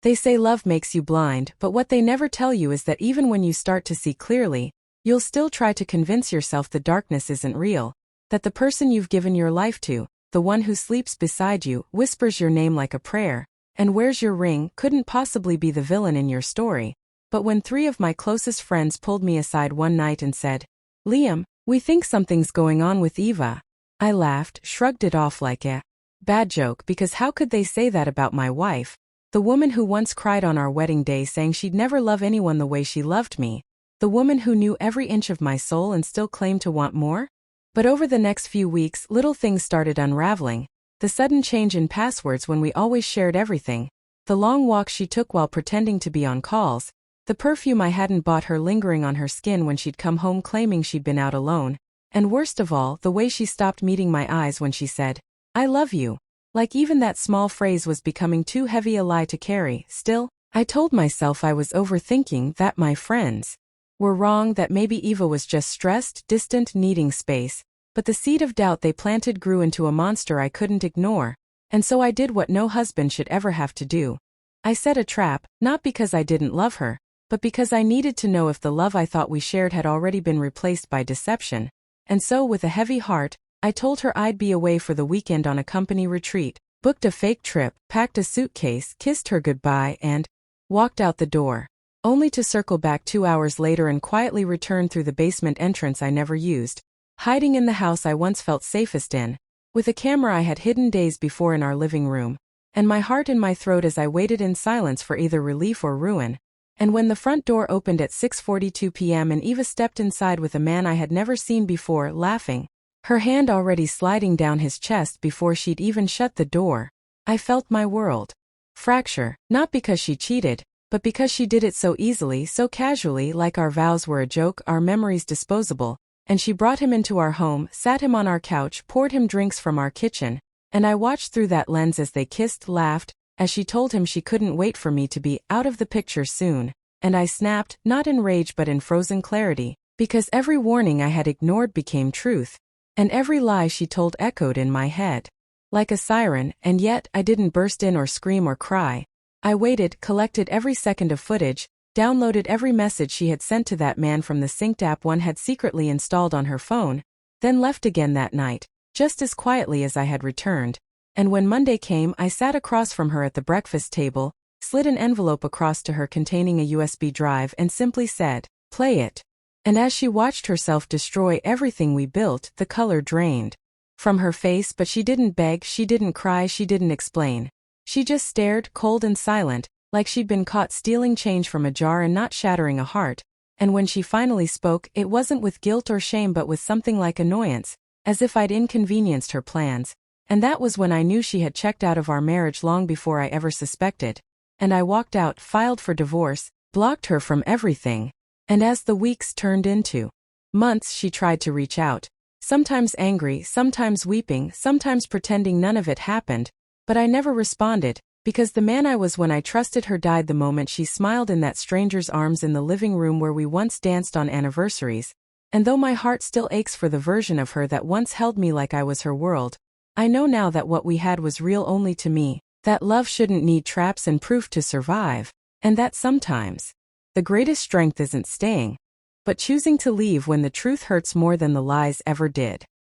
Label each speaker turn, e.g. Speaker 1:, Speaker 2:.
Speaker 1: They say love makes you blind, but what they never tell you is that even when you start to see clearly, you'll still try to convince yourself the darkness isn't real, that the person you've given your life to, the one who sleeps beside you, whispers your name like a prayer, and wears your ring, couldn't possibly be the villain in your story. But when 3 of my closest friends pulled me aside one night and said, "Liam, we think something's going on with Eva," I laughed, shrugged it off like a bad joke, because how could they say that about my wife, the woman who once cried on our wedding day saying she'd never love anyone the way she loved me, the woman who knew every inch of my soul and still claimed to want more? But over the next few weeks, little things started unraveling. The sudden change in passwords when we always shared everything, the long walks she took while pretending to be on calls, the perfume I hadn't bought her lingering on her skin when she'd come home claiming she'd been out alone, and worst of all, the way she stopped meeting my eyes when she said, "I love you." Like even that small phrase was becoming too heavy a lie to carry. Still, I told myself I was overthinking, that my friends were wrong, that maybe Eva was just stressed, distant, needing space. But the seed of doubt they planted grew into a monster I couldn't ignore, and so I did what no husband should ever have to do. I set a trap, not because I didn't love her, but because I needed to know if the love I thought we shared had already been replaced by deception. And so with a heavy heart, I told her I'd be away for the weekend on a company retreat, booked a fake trip, packed a suitcase, kissed her goodbye, and walked out the door, only to circle back 2 hours later and quietly return through the basement entrance I never used, hiding in the house I once felt safest in, with a camera I had hidden days before in our living room, and my heart in my throat as I waited in silence for either relief or ruin. And when the front door opened at 6:42 p.m. and Eva stepped inside with a man I had never seen before, laughing, her hand already sliding down his chest before she'd even shut the door, I felt my world fracture, not because she cheated, but because she did it so easily, so casually, like our vows were a joke, our memories disposable. And she brought him into our home, sat him on our couch, poured him drinks from our kitchen, and I watched through that lens as they kissed, laughed, as she told him she couldn't wait for me to be out of the picture soon, and I snapped, not in rage but in frozen clarity, because every warning I had ignored became truth, and every lie she told echoed in my head like a siren, and yet I didn't burst in or scream or cry. I waited, collected every second of footage, downloaded every message she had sent to that man from the synced app one had secretly installed on her phone, then left again that night, just as quietly as I had returned. And when Monday came, I sat across from her at the breakfast table, slid an envelope across to her containing a USB drive and simply said, "Play it." And as she watched herself destroy everything we built, the color drained from her face, but she didn't beg, she didn't cry, she didn't explain. She just stared, cold and silent, like she'd been caught stealing change from a jar and not shattering a heart. And when she finally spoke, it wasn't with guilt or shame but with something like annoyance, as if I'd inconvenienced her plans. And that was when I knew she had checked out of our marriage long before I ever suspected. And I walked out, filed for divorce, blocked her from everything. And as the weeks turned into months, she tried to reach out. Sometimes angry, sometimes weeping, sometimes pretending none of it happened. But I never responded, because the man I was when I trusted her died the moment she smiled in that stranger's arms in the living room where we once danced on anniversaries. And though my heart still aches for the version of her that once held me like I was her world, I know now that what we had was real only to me, that love shouldn't need traps and proof to survive, and that sometimes the greatest strength isn't staying, but choosing to leave when the truth hurts more than the lies ever did.